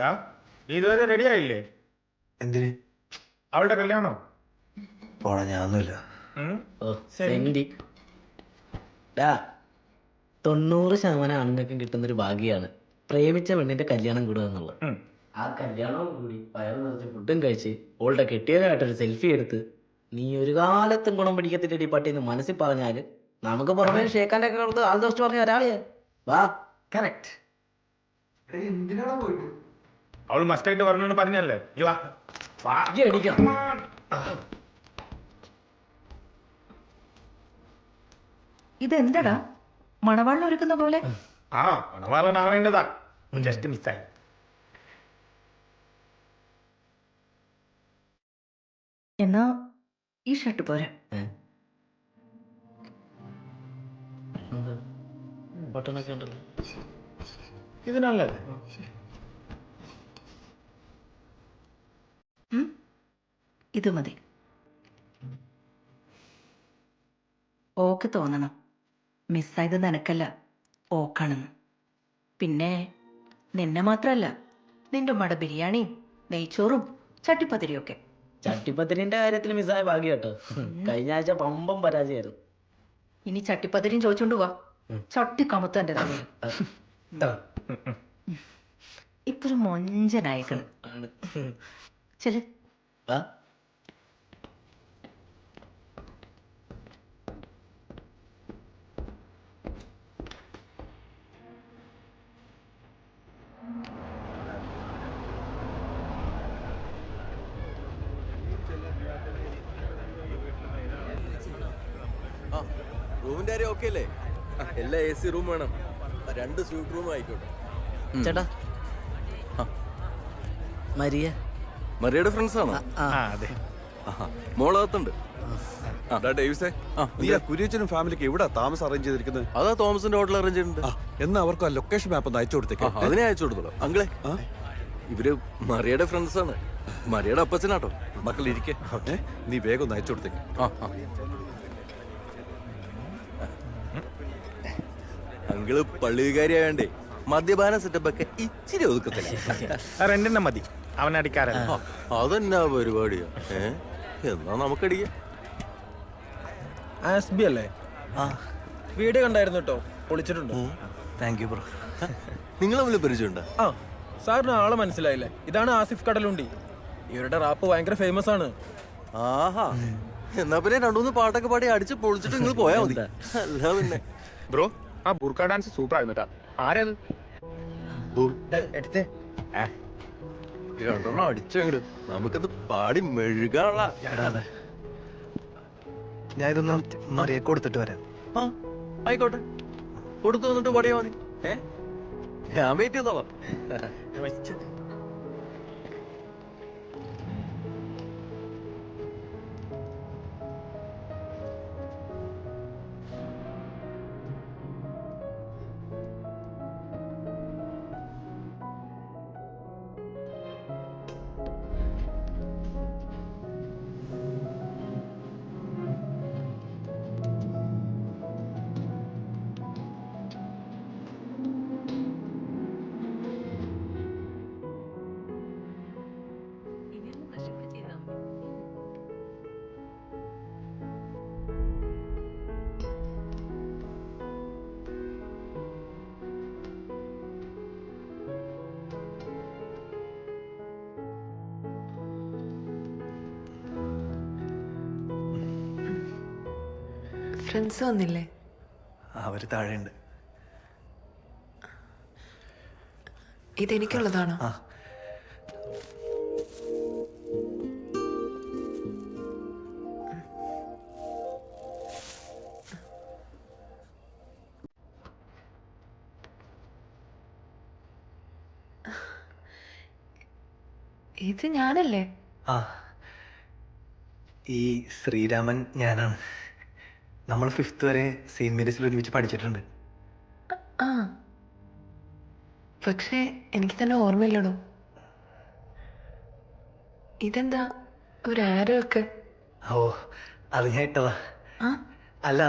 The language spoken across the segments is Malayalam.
ആ നീ ഇതുവരെ റെഡി ആയില്ലേ? എന്തിന്? അവളുടെ കല്യാണം. പോണ ഞാനൊന്നുമില്ല. സെന്റി. 90% ആണുങ്ങൾക്കും കിട്ടുന്നൊരു ഭാഗ്യമാണ് പ്രേമിച്ച പെണ്ണിന്റെ കല്യാണം കൂടുക എന്നുള്ളത്. ആ കല്യാണവും കൂടി വയറ് നിറച്ച് ഫുഡും കഴിച്ച് ഓളുടെ കെട്ടിയതായിട്ടൊരു സെൽഫി എടുത്ത് നീ ഒരു കാലത്തും ഗുണം പിടിക്കത്തില്ലടി പട്ടിന്ന് മനസ്സിൽ പറഞ്ഞാല് നമുക്ക് പുറമേ ഷേക്കാൻ്റെ ഒക്കെ കൊടുത്ത് ആൾ ദോഷം പറഞ്ഞ ഒരാളെ വാ. കറക്റ്റ്. അവൾ മസ്റ്റായിട്ട് പറഞ്ഞു പറഞ്ഞല്ലേ? അടിക്കണം. ഇതെന്താടാ മണവാളിന് ഒരുക്കുന്ന പോലെ? ആ മണവാളനാവേണ്ടതാ, ജസ്റ്റ് മിസ്സായി. എന്നാ ഈ ഷർട്ട് പോരാ. ബട്ടണൊക്കെ ഉണ്ടല്ലോ. ഇത് നല്ലത്. ഇത് മതി. ഓക്ക് തോന്നണം മിസ്സായത് നിനക്കല്ല, ഓക്കാണെന്ന്. പിന്നെ നിന്നെ മാത്രല്ല, നിന്റെ ഉമ്മയുടെ ബിരിയാണിയും നെയ്ച്ചോറും ചട്ടിപ്പത്തിരിയും ഒക്കെ. ചട്ടിപ്പത്തിരിന്റെ കാര്യത്തിൽ മിസ്സായ ഭാഗ്യം കേട്ടോ. കഴിഞ്ഞ ആഴ്ച പമ്പം പരാജയമായിരുന്നു. ഇനി ചട്ടിപ്പത്തിരിയും ചോദിച്ചോണ്ട് പോവാ, ചട്ടി കമത്ത് എന്റെ തമ്മിൽ. ഇപ്പൊ ഒരു മൊഞ്ചനായിക്കണ്. ചെല്. റൂമിന്റെ കാര്യം ഓക്കെ അല്ലേ? എല്ലാ AC റൂം വേണം, 2 സ്യൂട്ട് റൂം ആയിക്കോട്ടെ. ചേട്ടാ മരിയ മരിയയുടെ ഫ്രണ്ട്സ് ആണോ? അതെ. മോളകത്തുണ്ട്. ഡേവിസേ, നീ ആ കുര്യച്ചനും ഫാമിലിക്ക് എവിടെ താമസം അറേഞ്ച് ചെയ്തിരിക്കുന്നത്? അതാ തോമസിന്റെ ഹോട്ടൽ അറേഞ്ച് ചെയ്തിട്ടുണ്ട്. എന്നാ അവർക്ക് ആ ലൊക്കേഷൻ മാപ്പ് ഒന്ന് അയച്ചു കൊടുത്തേക്ക്. അതിനെ അയച്ചു കൊടുത്തോളാം. അങ്കിളെ, ഇവര് മറിയയുടെ ഫ്രണ്ട്സ് ആണ്. മറിയയുടെ അപ്പച്ചനാട്ടോ. മക്കൾ ഇരിക്കെ, നീ വേഗം ഒന്ന് അയച്ചു കൊടുത്തേക്ക്. അങ്കിള് പള്ളികാരിയായോണ്ടേ മദ്യപാന സെറ്റപ്പ് ഒക്കെ ഇച്ചിരി ഒതുക്കത്തില്ല. റെന്റിനെ മതി, അവനടിക്കാരല്ല. അതെന്നാ പരിപാടിയാ? എന്നാ നമുക്കടിക്കാം. ആസ്ബി അല്ലേ? വീഡിയോ കണ്ടായിരുന്നു കേട്ടോ, പൊളിച്ചിട്ടുണ്ട്. Thank you bro. നിങ്ങൾ തമ്മിൽ പരിചയമുണ്ടോ? ആ, സാറിന് ആളെ മനസ്സിലായില്ലേ? ഇതാണ് ആസിഫ് കടലുണ്ടി. ഇവരുടെ റാപ്പ് ഭയങ്കര ഫേമസ് ആണ്. ആഹാ, എന്നാ പിന്നെ 2-3 പാട്ടൊക്കെ പാടി അടിച്ച് പൊളിച്ചിട്ട് നിങ്ങൾ പോയാ മതി. അല്ല പിന്നെ ബ്രോ, ആ ബുർക്ക ഡാൻസ് സൂപ്പർ ആയിരുന്നു കേട്ടാ. ആരത്? എടുത്തേ അടിച്ചങ്ങട് നമുക്കത് പാടി മെഴുകാനുള്ള. ഞാൻ ഇതൊന്നും മറിയ കൊടുത്തിട്ട് വരാം. ആയിക്കോട്ടെ, കൊടുത്തു വന്നിട്ട് പാടിയാ മതി. ഞാൻ വെയിറ്റ് ചെയ്തോളാം. ഫ്രണ്ട്സ് വന്നില്ലേ? അവര് താഴെയുണ്ട്. ഇതെനിക്കുള്ളതാണോ? ഇത് ഞാനല്ലേ? ആ, ഈ ശ്രീരാമൻ ഞാനാണ്. നമ്മൾ 5th വരെ സെയിന്റ് മേരീസിൽ ഒരുമിച്ച് പഠിച്ചിട്ടുണ്ട്. ആ, പക്ഷേ എനിക്ക് തന്നെ ഓർമ്മയില്ലടോ. ഇതെന്താ ഒരു ആരോ ഒക്കെ? ഓ, അത് ഞാൻ ഇട്ടതാ. അല്ല,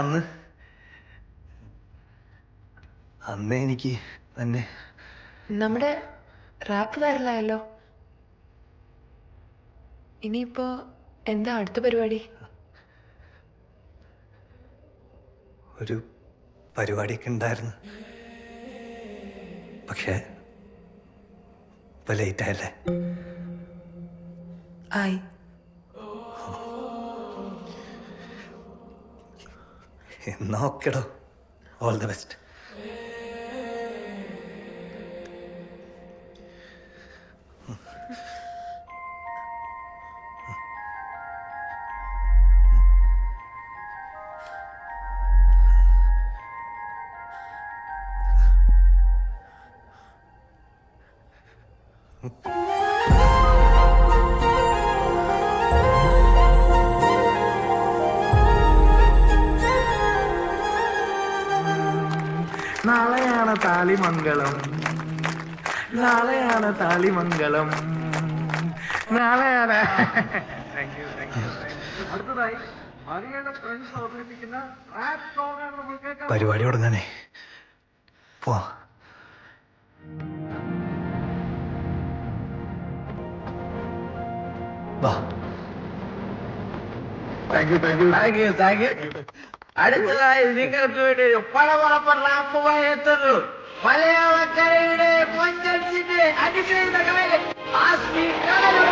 അന്ന് എനിക്ക് തന്നെ നമ്മുടെ റാപ്പ് വരലായല്ലോ. ഇനിയിപ്പോ എന്താ അടുത്ത പരിപാടി? ഒരു പരിപാടിയൊക്കെ ഉണ്ടായിരുന്നു, പക്ഷേ ഇപ്പൊ ലേറ്റ് ആയല്ലേ. ആയി. എന്നാ ഓക്കെടോ, ഓൾ ദ ബെസ്റ്റ്. നാളെയാണ് താലിമംഗളം, നാളെയാണ് താലിമംഗളം, നാളെയാണ്. പരിപാടി തുടങ്ങാനേ പോവാ. വാ. അടുത്തതായി നിങ്ങൾക്ക് വേണ്ടി പടപടപ്പ റാപ്പുമായി എത്തുന്നു മലയാളക്കരയുടെ മഞ്ചത്തിന്റെ അനുഗ്രഹീത കവയൻ ആസ്മി കടലൂർ.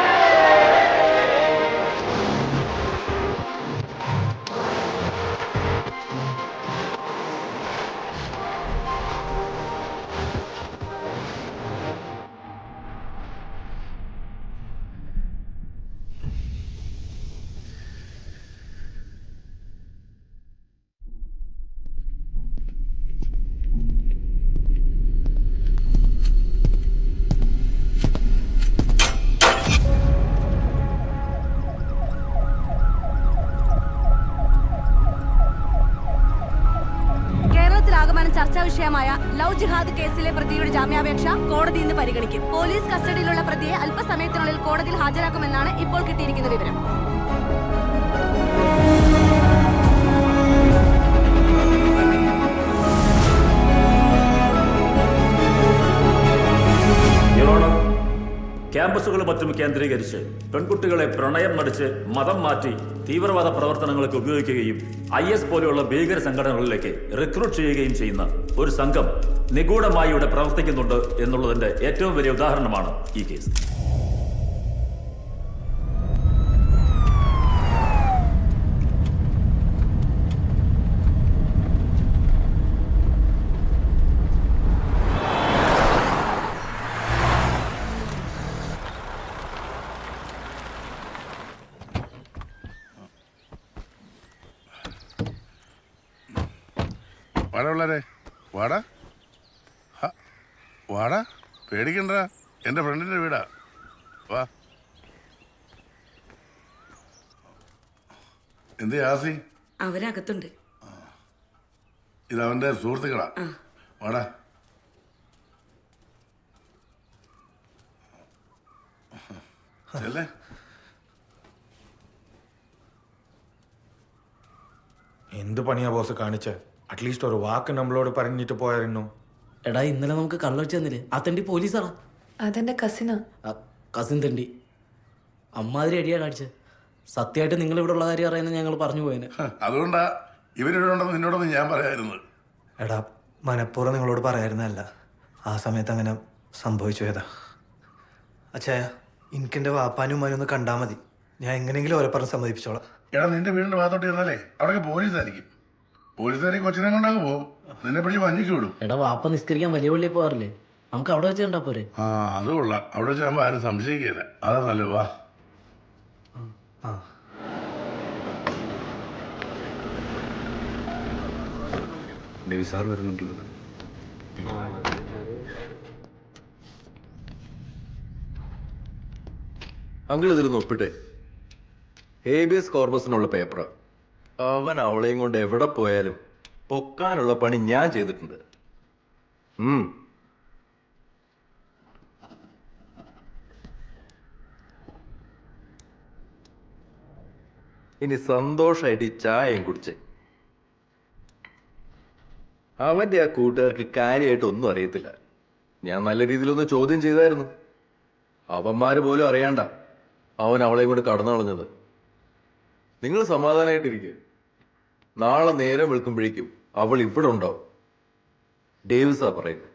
ചർച്ചാ വിഷയമായ ലവ് ജിഹാദ് കേസിലെ പ്രതിയുടെ ജാമ്യാപേക്ഷ കോടതി ഇന്ന് പരിഗണിക്കും. പോലീസ് കസ്റ്റഡിയിലുള്ള പ്രതിയെ അല്പസമയത്തിനുള്ളിൽ കോടതിയിൽ ഹാജരാക്കുമെന്നാണ് ഇപ്പോൾ കിട്ടിയിരിക്കുന്ന വിവരം. ക്യാമ്പസുകളും മറ്റും കേന്ദ്രീകരിച്ച് പെൺകുട്ടികളെ പ്രണയം നടിച്ച് മതം മാറ്റി തീവ്രവാദ പ്രവർത്തനങ്ങൾക്ക് ഉപയോഗിക്കുകയും IS പോലെയുള്ള ഭീകര സംഘടനകളിലേക്ക് റിക്രൂട്ട് ചെയ്യുകയും ചെയ്യുന്ന ഒരു സംഘം നിഗൂഢമായി ഇവിടെ പ്രവർത്തിക്കുന്നുണ്ട് എന്നുള്ളതിന്റെ ഏറ്റവും വലിയ ഉദാഹരണമാണ് ഈ കേസ്. വാടാ പിള്ളേരെ, വാടാ വാടാ, പേടിക്കണ്ട, എൻ്റെ ഫ്രണ്ടിൻ്റെ വീടാ, വാ. എന്ത് ആസി? അവരകത്തുണ്ട്. ഇതവൻ്റെ സുഹൃത്തുക്കളാ, വാടാ. അല്ലേ എന്ത് പണിയാ ബോസ് കാണിച്ച? അറ്റ്ലീസ്റ്റ് ഒരു വാക്ക് നമ്മളോട് പറഞ്ഞിട്ട് പോയായിരുന്നു. എടാ ഇന്നലെ നമുക്ക് കള്ളൊഴിച്ച് തന്നില്ലേ, ആ തണ്ടി പോലീസാടാ. അതെന്റെ കസിനാ. കസിൻ തണ്ടി അമ്മാതിരി അടിയാണ് അടിച്ചത്. സത്യമായിട്ട് നിങ്ങൾ ഇവിടെ ഉള്ള കാര്യം അറിയാൻ ഞങ്ങൾ പറഞ്ഞു പോയേനെ. അതുകൊണ്ടാ ഇവരിവിടെ ഉണ്ടെന്ന് നിന്നോടൊന്നും ഞാൻ പറയായിരുന്നു. എടാ മനഃപൂർവ്വം നിങ്ങളോട് പറയായിരുന്നല്ല, ആ സമയത്ത് അങ്ങനെ സംഭവിച്ചു പോയതാ. അച്ഛായ എനിക്കെൻ്റെ വാപ്പാനും ഉമ്മാനും ഒന്ന് കണ്ടാൽ മതി, ഞാൻ എങ്ങനെയെങ്കിലും ഓരോ പറഞ്ഞ് സമ്മതിപ്പിച്ചോളാം. എടാ നിന്റെ വീടിന്റെ ഭാഗത്തോട്ട് ചെന്നാലേ അവിടെയൊക്കെ പോലീസായിരിക്കും. പോലീസുകാരെ കൊച്ചിനെ കൊണ്ടങ്ങ് പോകും, നിന്നെ പിടിച്ച് മഞ്ഞിക്ക് വിടും. എടാ വാപ്പ നിസ്കരിക്കാൻ വലിയ പള്ളിയിൽ പോകാറില്ലേ, നമുക്ക് അവിടെ വെച്ച് കണ്ടാ പോരെ? ആ അത് കൊള്ളാം, അവിടെ വെച്ചാകുമ്പോൾ ആരും സംശയിക്കില്ല, അതാ നല്ലത്. വാ. ആ സാർ വരുന്നുണ്ടല്ലോ. അങ്കിൾ ഇതിലൊന്ന് ഒപ്പിട്ടെ. Habeas കോർപ്പസിനുള്ള paper. അവൻ അവളെയും കൊണ്ട് എവിടെ പോയാലും പൊക്കാനുള്ള പണി ഞാൻ ചെയ്തിട്ടുണ്ട്. ഇനി സന്തോഷമായിട്ട് ഈ ചായയും കുടിച്ചേ. അവന്റെ ആ കൂട്ടുകാർക്ക് കാര്യമായിട്ട് ഒന്നും അറിയത്തില്ല. ഞാൻ നല്ല രീതിയിലൊന്ന് ചോദ്യം ചെയ്തായിരുന്നു. അവന്മാര് പോലും അറിയാണ്ട അവൻ അവളെയും കൊണ്ട് കടന്നു കളഞ്ഞത്. നിങ്ങൾ സമാധാനമായിട്ടിരിക്കുക. നാളെ നേരം വെളുക്കുമ്പോഴേക്കും അവൾ ഇവിടെ ഉണ്ടാവും. ഡേവിസാ പറയുന്നത്.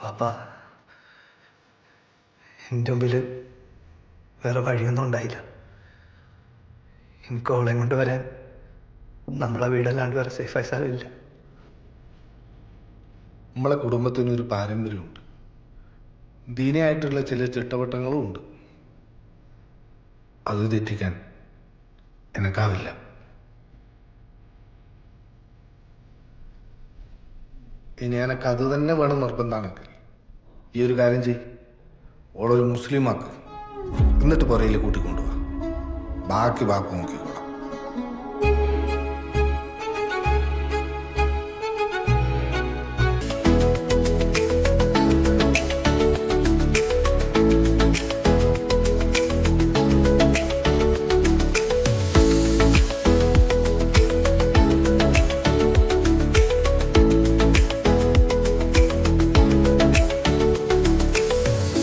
വാപ്പാ, എൻ്റെ മുമ്പിൽ വേറെ വഴിയൊന്നും ഉണ്ടായില്ല. എനിക്ക് ഓളെയും കൊണ്ട് വരാൻ നമ്മളെ വീടല്ലാണ്ട് വേറെ സേഫായ സ്ഥലമില്ല. നമ്മളെ കുടുംബത്തിനൊരു പാരമ്പര്യമുണ്ട്. ദീനിയായിട്ടുള്ള ചില ചിട്ടവട്ടങ്ങളും ഉണ്ട്. അത് തെറ്റിക്കാൻ എനക്കാവില്ല. ഇനി എനക്ക് അത് തന്നെ വേണം നിർബന്ധമാണെങ്കിൽ ഈ ഒരു കാര്യം ചെയ്യും. ഓളൊരു മുസ്ലിമാക്ക് എന്നിട്ട് പുറയിൽ കൂട്ടിക്കൊണ്ടുപോവാ. ബാക്കി ബാപ്പ് നോക്കി